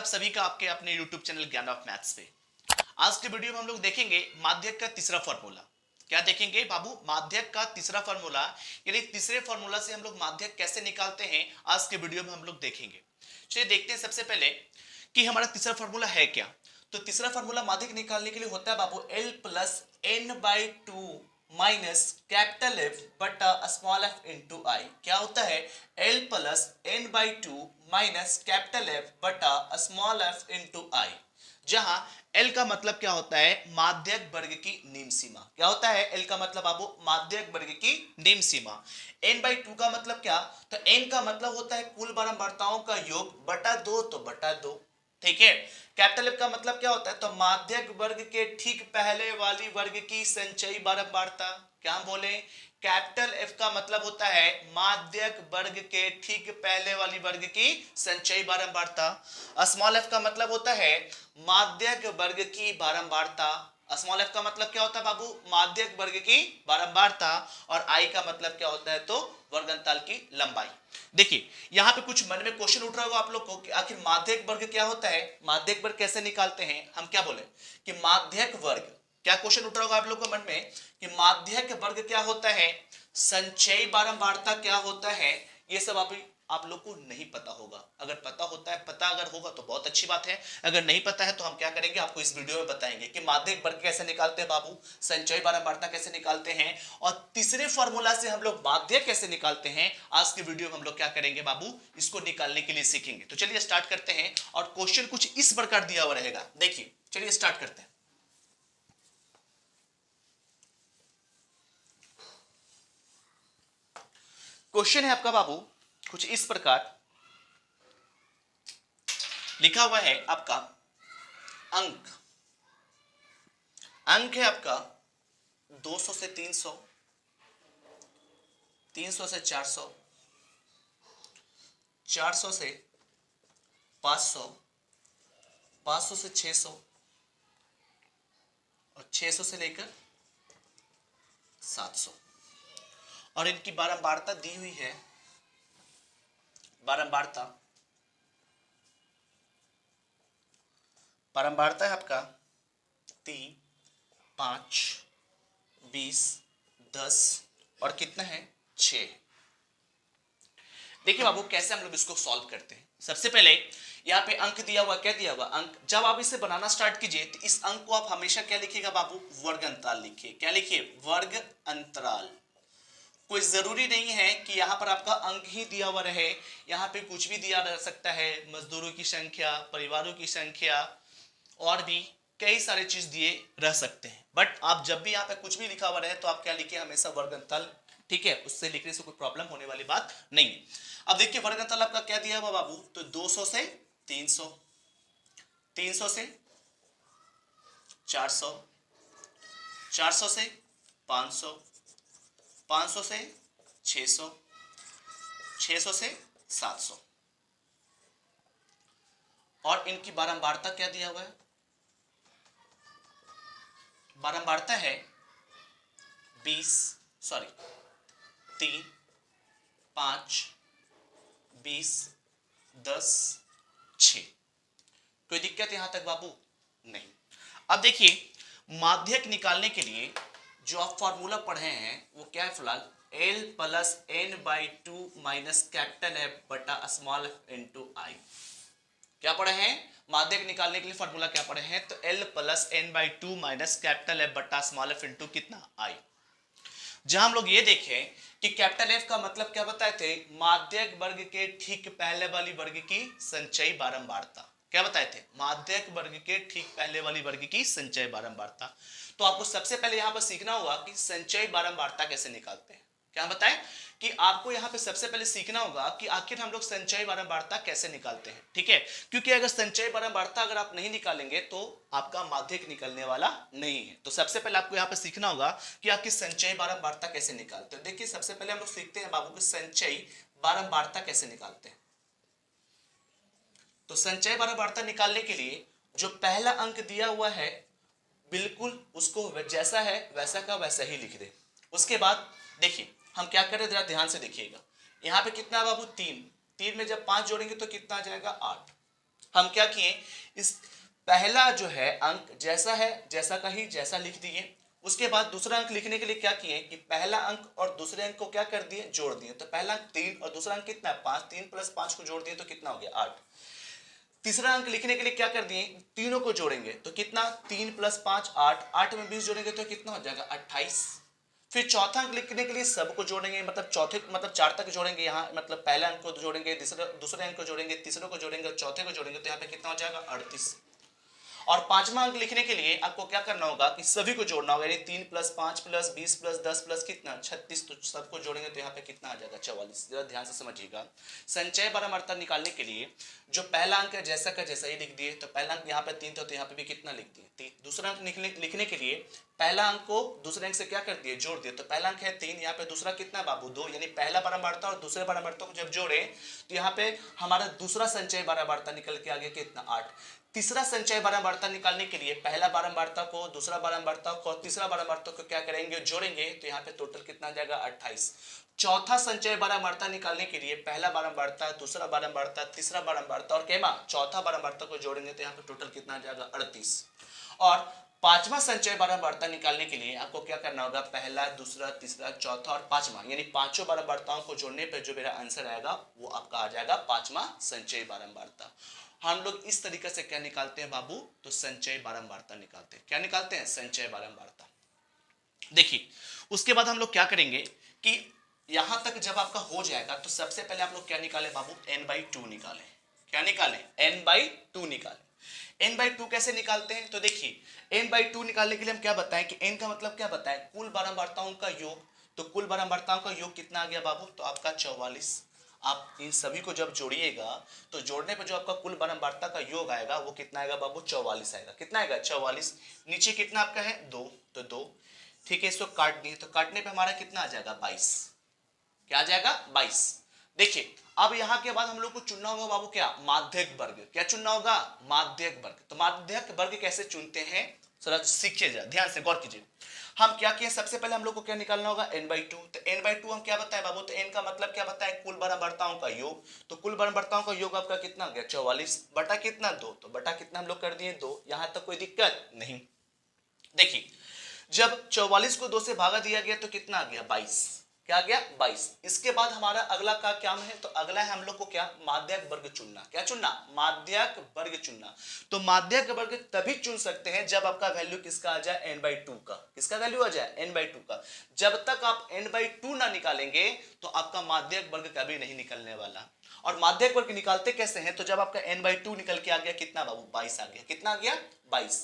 सभी का आपके अपने YouTube चैनल ज्ञान ऑफ मैथ्स पे। आज के वीडियो में हम लोग देखेंगे माध्यक का तीसरा फॉर्मूला। क्या देखेंगे बाबू? माध्यक का तीसरा फॉर्मूला, यानी तीसरे फॉर्मूला से हम लोग माध्यक कैसे निकालते हैं, आज के वीडियो में हम लोग देखेंगे। चलिए देखते हैं सबसे पहले कि हमारा तीसरा फॉर्मूला है क्या। तो तीसरा फॉर्मूला माध्यक निकालने के लिए होता है बाबू L plus n/2 minus capital F बटा स्मॉल f इंटू आई। क्या होता है? L plus n/2 minus capital F बटा स्मॉल f इंटू आई, जहां L का मतलब क्या होता है? माध्यक वर्ग की निम्न सीमा। क्या होता है L का मतलब बाबू? माध्यक वर्ग की निम्न सीमा। n/2 का मतलब क्या? तो n का मतलब होता है कुल बारंबारताओं का योग बटा 2, तो बटा 2। ठीक है। कैपिटल F का मतलब क्या होता है? तो माध्यक वर्ग के ठीक पहले वाली वर्ग की संचयी बारंबारता। क्या हम बोले? कैपिटल F का मतलब होता है माध्यक वर्ग के ठीक पहले वाली वर्ग की संचयी बारंबारता। स्मॉल f का मतलब होता है माध्यक वर्ग की बारंबारता। स्मॉल f का मतलब क्या होता है बाबू? माध्यक वर्ग की बारंबारता। और i का मतलब क्या होता है? तो वर्गांतराल की लंबाई। देखिए यहां पे कुछ मन में क्वेश्चन उठ रहा होगा आप लोग को कि आखिर माध्यक वर्ग क्या होता है, माध्यक वर्ग कैसे निकालते हैं। हम क्या बोले कि माध्यक वर्ग, क्या क्वेश्चन उठ रहा होगा आप लोग को मन में कि माध्यक वर्ग क्या होता है, संचयी बारंबारता क्या होता है। ये सब आप लोग को नहीं पता होगा। अगर पता होता है, पता अगर होगा तो बहुत अच्छी बात है। अगर नहीं पता है तो हम क्या करेंगे, आपको इस वीडियो में बताएंगे कि माध्यक वर्ग कैसे निकालते हैं बाबू, संचयी बारंबारता कैसे निकालते हैं, और तीसरे फॉर्मूला से हम लोग माध्यक कैसे निकालते हैं। आज के वीडियो में हम लोग क्या करेंगे बाबू, इसको निकालने के लिए सीखेंगे। तो चलिए स्टार्ट करते हैं। और क्वेश्चन कुछ इस प्रकार दिया हुआ रहेगा, देखिए चलिए स्टार्ट करते हैं। क्वेश्चन है आपका बाबू कुछ इस प्रकार लिखा हुआ है। आपका अंक है आपका 200 से 300, 300 से 400, 400 से 500, 500 से 600 और 600 से लेकर 700। और इनकी बारंबारता दी हुई है। बारंबारता है आपका 3, 5, 20, 10 और कितना है 6। देखिए बाबू कैसे हम लोग इसको सॉल्व करते हैं। सबसे पहले यहाँ पे अंक दिया हुआ, क्या दिया हुआ अंक। जब आप इसे बनाना स्टार्ट कीजिए तो इस अंक को आप हमेशा क्या लिखिएगा बाबू, वर्ग अंतराल लिखिए। क्या लिखिए? वर्ग अंतराल। कोई जरूरी नहीं है कि यहाँ पर आपका अंक ही दिया हुआ रहे, यहाँ पे कुछ भी दिया रह सकता है। मजदूरों की संख्या, परिवारों की संख्या और भी कई सारे चीज दिए रह सकते हैं। बट आप जब भी यहाँ पे कुछ भी लिखा हुआ रहे तो आप क्या लिखिए, हमेशा वर्ग अंतराल। ठीक है, उससे लिखने से कोई प्रॉब्लम होने वाली बात नहीं है। अब देखिए वर्ग अंतराल आपका क्या दिया हुआ बाबू, तो 200 से 300, 300 से 400, 400 से 500, 500 से 600, 600 से 700। और इनकी बारंबारता क्या दिया हुआ है? बारंबारता है 3, 5, 20, 10, 6। कोई दिक्कत यहां तक बाबू? नहीं। अब देखिए माध्यक निकालने के लिए जो आप फॉर्मूला पढ़े हैं वो क्या है फिलहाल, L plus n/2 minus capital F बटा स्मॉल f इंटू आई। क्या पढ़े हैं? माध्यक निकालने के लिए फॉर्मूला क्या पढ़े हैं, तो L plus n/2 minus capital F बटा स्मॉल f इंटू कितना आई। जहां हम लोग ये देखें कि कैपिटल F का मतलब क्या बताए थे, माध्यक वर्ग के ठीक पहले वाली वर्ग की संचयी बारंबारता। क्या बताए थे? माध्यक वर्ग के ठीक पहले वाली वर्ग की संचयी बारंबारता। तो आपको सबसे पहले यहां पर सीखना होगा कि संचयी बारंबारता कैसे निकालते हैं। क्या बताएं कि आपको यहां पे सबसे पहले सीखना होगा कि आखिर हम लोग संचयी बारंबारता कैसे निकालते हैं। ठीक है, क्योंकि अगर संचयी बारंबारता अगर आप नहीं निकालेंगे तो आपका माध्यक निकलने वाला नहीं है। तो सबसे पहले आपको यहां पे सीखना होगा कि आपकी संचयी बारंबारता कैसे निकालते हैं। देखिए सबसे पहले हम लोग सीखते हैं बाबू की संचयी बारंबारता कैसे निकालते हैं। तो संचयी बारंबारता निकालने के लिए जो पहला अंक दिया हुआ है बिल्कुल उसको जैसा है वैसा का वैसा ही लिख दे। उसके बाद देखिए हम क्या करें, जरा ध्यान से देखिएगा। यहाँ पे कितना है बाबू 3, 3 में जब 5 जोड़ेंगे तो कितना आ जाएगा 8। हम क्या किए, इस पहला जो है अंक जैसा है जैसा का ही जैसा लिख दिए। उसके बाद दूसरा अंक लिखने के लिए क्या किए कि पहला अंक और दूसरे अंक को क्या कर दिए, जोड़ दिए। तो पहला अंक 3 और दूसरा अंक कितना है 5, 3 + 5 को जोड़ दिए तो कितना हो गया 8। तीसरा अंक लिखने के लिए क्या कर दिए, तीनों को जोड़ेंगे तो कितना 3 + 5 8, 8 में 20 जोड़ेंगे तो कितना हो जाएगा 28। फिर चौथा अंक लिखने के लिए सबको जोड़ेंगे, मतलब चौथे मतलब 4 तक जोड़ेंगे, यहाँ मतलब पहले अंक को जोड़ेंगे, दूसरे अंक को जोड़ेंगे, तीसरे को जोड़ेंगे, चौथे को जोड़ेंगे तो यहाँ पे कितना हो जाएगा 38। और पांचवा अंक लिखने के लिए आपको क्या करना होगा कि सभी को जोड़ना होगा, यानी 3 + 5 + 20 + 10 + कितना 36। तो सबको जोड़ेंगे तो यहाँ पे कितना आ जाएगा 44। जरा ध्यान से समझिएगा, संचय बारंबारता निकालने के लिए जो पहला अंक है जैसा का जैसा ही लिख दिए। तो पहला अंक यहाँ पे 3 था तो यहाँ पे भी कितना लिख दिए 3। दूसरा अंक लिखने के लिए पहला अंक को दूसरे अंक से क्या कर दिए, जोड़ दिए। तो पहला अंक है 3, यहाँ पे दूसरा कितना बाबू 2, यानी पहला बारंबारता और दूसरे बारंबारता को जब जोड़े तो यहाँ पे हमारा दूसरा संचय बारंबारता निकल के आ गया कितना 8। तीसरा संचय बारंबारता निकालने के लिए पहला बारंबारता को, दूसरा बारंबारता को और तीसरा बारंबारता को क्या करेंगे, जोड़ेंगे तो यहाँ पे टोटल कितना आ जाएगा 28। चौथा संचय बारंबारता निकालने के लिए पहला बारंबारता, दूसरा बारंबारता, तीसरा बारंबारता और केमा चौथा बारंबारता को जोड़ेंगे तो यहाँ पे टोटल कितना आ जाएगा 38। और पांचवा संचय बारंबारता निकालने के लिए आपको क्या करना होगा, पहला, दूसरा, तीसरा, चौथा और पांचवा, यानी पांचों बारंबारताओं को जोड़ने पर जो मेरा आंसर आएगा वो आपका आ जाएगा पांचवा संचय बारंबारता। हम लोग इस तरीके से क्या निकालते हैं बाबू, तो संचय बारंबारता निकालते हैं। क्या निकालते हैं, संचय बारंबारता। देखिए उसके बाद हम लोग क्या करेंगे कि यहां तक जब आपका हो जाएगा तो सबसे पहले आप लोग क्या निकाले बाबू, n/2 निकाले। क्या निकाले, n/2 निकाले। n/2 कैसे निकालते हैं, तो देखिए n/2 निकालने के लिए हम क्या बताएं कि n का मतलब क्या बताएं, कुल बारंबारताओं का योग। तो कुल बारंबारताओं का योग कितना आ गया बाबू, तो आपका 44। आप इन सभी को जब जोड़िएगा तो जोड़ने पर जो आपका कुल बारंबारता का योग आएगा वो कितना आएगा बाबू, 44 आएगा। कितना आएगा 44। नीचे कितना आपका है 2, तो 2। ठीक है, इसको काट दिए तो काटने पे हमारा कितना आ जाएगा 22। क्या आ जाएगा 22। देखिए अब यहां के बाद हम लोग को चुनना होगा बाबू क्या, माध्यक वर्ग। क्या चुनना होगा, माध्यक वर्ग। तो माध्यक वर्ग कैसे चुनते हैं जरा सीखिए, जरा ध्यान से गौर कीजिए। हम क्या किए, सबसे पहले हम लोग को क्या निकालना होगा n/2। तो n/2 हम क्या बताए बाबू, तो n का मतलब क्या बताए, कुल बारंबारताओं का योग। तो कुल बारंबारताओं का योग आपका कितना हो गया 44 बटा कितना 2। तो बटा कितना हम लोग कर दिए 2। यहां तक कोई दिक्कत नहीं। देखिए जब 44 को 2 से भागा दिया गया तो कितना आ गया 22। क्या आ गया 22। इसके बाद हमारा अगला का क्या है, तो अगला है हम लोग को क्या, माध्यक वर्ग चुनना। क्या चुनना, माध्यक वर्ग चुनना। तो माध्यक वर्ग तभी चुन सकते हैं जब आपका वैल्यू किसका आ जाए n/2 का। किसका वैल्यू आ जाए n/2 का। जब तक आप n/2 ना निकालेंगे तो आपका माध्यक वर्ग कभी नहीं निकलने वाला। और माध्यक वर्ग निकालते कैसे हैं, तो जब आपका n/2 निकल के आ गया कितना बाबू 22 आ गया। कितना आ गया 22।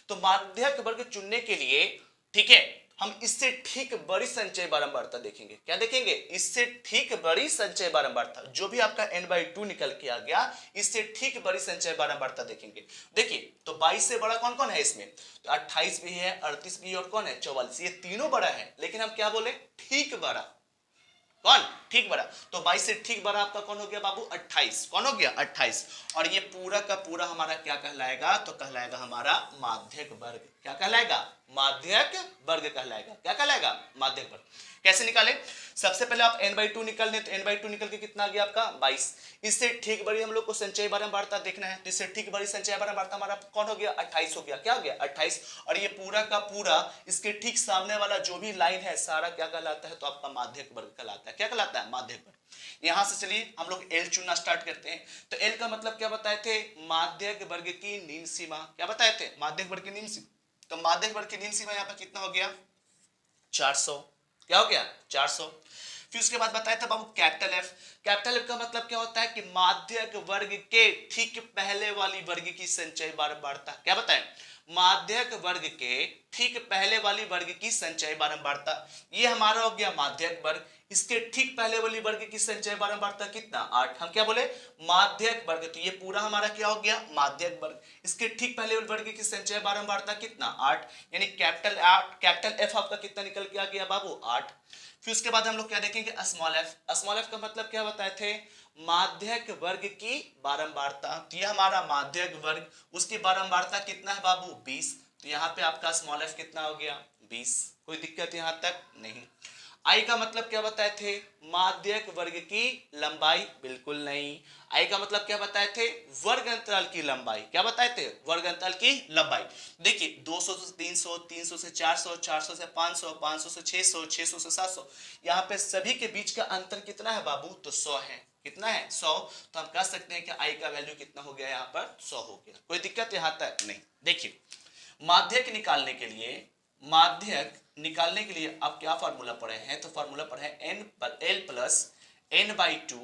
तो माध्यक वर्ग चुनने के लिए ठीक है हम इससे ठीक बड़ी संचय बारंबारता देखेंगे। क्या देखेंगे, इससे ठीक बड़ी संचय बारंबारता। जो भी आपका n/2 निकल के आ गया इससे ठीक बड़ी संचय बारंबारता देखेंगे। देखिए तो 22 से बड़ा कौन कौन है इसमें, तो 28 भी है, 38 भी है और कौन है 44। ये तीनों बड़ा है, लेकिन हम क्या बोले, ठीक बड़ा। कौन, ठीक बड़ा। तो 22 से ठीक बड़ा आपका कौन हो गया बाबू 28। कौन हो गया 28। और ये पूरा का पूरा हमारा क्या कहलाएगा, तो कहलाएगा हमारा माध्यक वर्ग। क्या कहलाएगा, माध्यक वर्ग कहलाएगा। क्या कहलाएगा, माध्यक वर्ग। कैसे निकाले, सबसे पहले आप n/2 निकाल लें तो n/2 निकल के कितना आ गया आपका 22। इससे ठीक बड़ी हम लोग को संचय बारंबारता देखना है, तो इससे ठीक बड़ी संचय बारंबारता हमारा कौन हो गया 28 हो गया। क्या हो गया 28। और ये पूरा का पूरा इसके ठीक सामने वाला जो भी लाइन है सारा क्या कहलाता है, तो आपका माध्यक वर्ग कहलाता है। क्या कहलाता है, माध्यक वर्ग। यहां से चलिए हम लोग L चुनना स्टार्ट करते हैं। तो L का मतलब क्या बताए थे, माध्यक वर्ग की निम्न सीमा। क्या बताए थे, माध्यक वर्ग की निम्न सीमा। तो माध्यक वर्ग की निम्न सीमा यहाँ पर कितना हो गया 400। क्या हो गया 400। फिर उसके बाद बताया था बाबू कैपिटल F। कैपिटल F का मतलब क्या होता है कि माध्यक वर्ग के ठीक पहले वाली वर्ग की संचय बारंबारता। क्या बताएं, माध्यक वर्ग के ठीक पहले वाली वर्ग की संचय बारंबारता। ये हमारा हो गया माध्यक वर्ग। इसके ठीक पहले वाली वर्ग की संचय बारंबारता कितना 8। हम क्या बोले, माध्यक वर्ग। तो ये पूरा हमारा क्या हो गया माध्यक वर्ग। इसके ठीक पहले वाले वर्ग की संचय बारंबारता कितना 8, यानी कैपिटल F आपका कितना निकल के आ गया बाबू 8। फिर उसके बाद हम लोग क्या देखेंगे स्मॉल f। स्मॉल f का मतलब क्या बताए थे, माध्यक वर्ग की बारंबारता। तो ये हमारा माध्यक वर्ग, उसकी बारंबारता कितना है बाबू 20। तो यहाँ पे आपका स्मॉल f कितना हो गया 20। कोई दिक्कत यहाँ तक नहीं। आई का मतलब क्या बताए थे, माध्यक वर्ग की लंबाई, बिल्कुल नहीं। आई का मतलब क्या बताए थे, वर्ग अंतराल की लंबाई, क्या बताए थे, वर्ग अंतराल की लंबाई। देखिए 200 से 300, 300 से 400, 400 से 500, 500 से 600, 600 से 700, यहाँ पे सभी के बीच का अंतर कितना है बाबू, तो 100 है। कितना है, 100। तो हम कह सकते हैं कि आई का वैल्यू कितना हो गया, यहाँ पर 100 हो गया। कोई दिक्कत यहाँ तक नहीं। देखिए माध्यक निकालने के लिए, माध्यक निकालने के लिए आप क्या फार्मूला पढ़े हैं, तो फार्मूला पढ़े हैं L plus N by two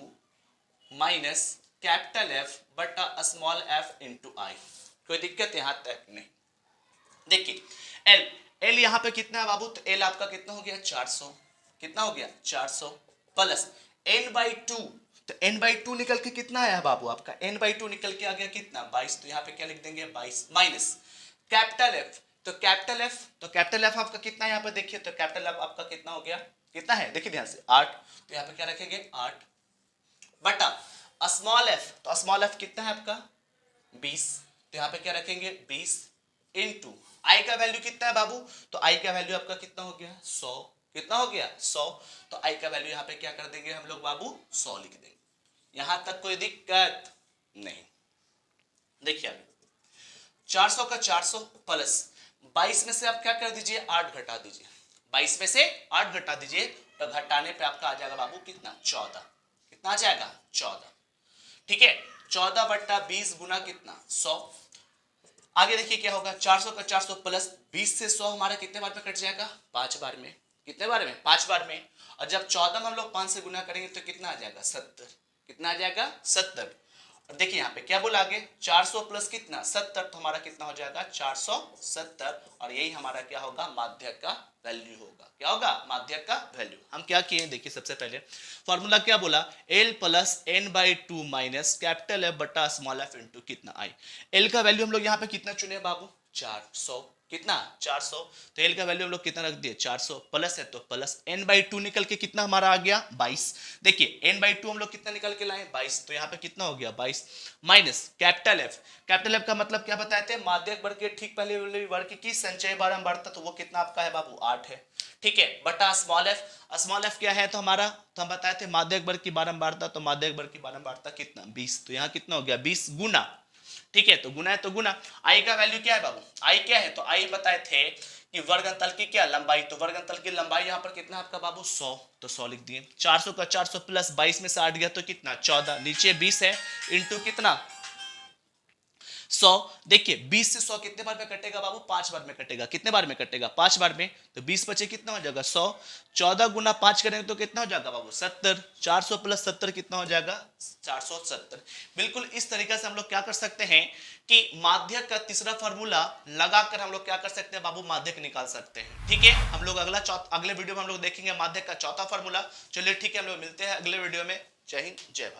minus capital F बटा स्मॉल एफ इंटू आई। कोई दिक्कत यहां तक नहीं। देखिए एल, एल यहां पे कितना है बाबू, तो एल आपका कितना हो गया, 400। कितना हो गया, 400 प्लस एन बाई टू, तो एन बाई टू निकल के कितना आया बाबू आपका, एन बाई टू निकल के आ गया कितना, 22। तो यहाँ पे क्या लिख देंगे, 22 माइनस कैपिटल एफ, तो कैपिटल एफ, तो कैपिटल एफ आपका कितना है यहाँ पे देखिए, तो कैपिटल एफ आपका कितना हो गया, कितना है देखिए ध्यान से 8। तो यहाँ पे क्या रखेंगे 8 बटा स्मॉल एफ, तो स्मॉल एफ कितना है आपका 20। तो यहाँ पे क्या रखेंगे 20 इनटू आई का वैल्यू कितना है बाबू, तो आई का वैल्यू आपका कितना हो गया 100। कितना हो गया 100। तो आई का वैल्यू यहाँ पे क्या कर देंगे हम लोग बाबू, 100 लिख देंगे। यहां तक कोई दिक्कत नहीं। देखिए 400 का 400 प्लस 22 में से आप क्या कर दीजिए, 8 घटा दीजिए। 22 में से 8 घटा दीजिए, तो घटाने पे आपका आ जाएगा बाबू कितना, 14। कितना आ जाएगा 14। ठीक है, 14 बट्टा 20 गुना कितना 100। आगे देखिए क्या होगा, 400 का 400 प्लस 20 से 100 हमारा कितने बार में कट जाएगा, 5 बार में। कितने बार में, 5 बार में। और जब 14 में हम लोग 5 से गुना करेंगे तो कितना आ जाएगा 70। कितना आ जाएगा 70। और देखिए यहाँ पे क्या बोला आगे, 400 प्लस कितना 70, तो हमारा कितना हो जाएगा 470। और यही हमारा क्या होगा, माध्यक का वैल्यू होगा। क्या होगा, माध्यक का वैल्यू। हम क्या किए देखिए, सबसे पहले फॉर्मूला क्या बोला, L plus N by two minus capital F बटा स्मॉल एफ इंटू कितना आई। एल का वैल्यू हम लोग यहाँ पे कितना चुने बाबू, 400। कितना 400। तो एल का वैल्यू हम लोग कितना रख दिए 400, प्लस है तो प्लस एन बाई टू निकल के कितना हमारा आ गया 22। देखिए एन बाई टू हम लोग कितना निकल के लाए 22, तो यहाँ पे कितना हो गया 22 minus capital F. Capital F का मतलब क्या बताए थे, माध्यक वर्ग के ठीक पहले वाले वर्ग की संचय बारंबारता, तो वो कितना आपका है बाबू 8 है। ठीक है, बटा स्मॉल एफ, स्मॉल एफ क्या है तो हमारा, तो हम बताए थे माध्यक वर्ग की बारंबारता, तो माध्यक वर्ग की बारंबारता कितना 20। तो यहाँ कितना हो गया 20 गुना। ठीक है, तो गुना है तो गुना। आई का वैल्यू क्या है बाबू, आई क्या है, तो आई बताए थे कि वर्ग अंतराल की क्या लंबाई, तो वर्ग अंतराल की लंबाई यहाँ पर कितना आपका बाबू 100, तो 100 लिख दिए। 400 का 400 प्लस 22 में से 8 गया तो कितना 14, नीचे 20 है इंटू कितना 100। देखिए 20 से 100 कितने बार में कटेगा बाबू, 5 बार में कटेगा। कितने बार में कटेगा 5 बार में, तो 20 बचे कितना हो जाएगा 100। 14 गुना 5 करेंगे तो कितना हो जाएगा बाबू 70। 400 प्लस 70 कितना हो जाएगा 470। बिल्कुल इस तरीके से हम लोग क्या कर सकते हैं कि माध्यक का तीसरा फार्मूला लगाकर हम लोग क्या कर सकते हैं बाबू, माध्यक निकाल सकते हैं। ठीक है, हम लोग अगले वीडियो में हम लोग देखेंगे माध्यक का चौथा फार्मूला। चलिए ठीक है, हम लोग मिलते हैं अगले वीडियो में। जय हिंद, जय भारत।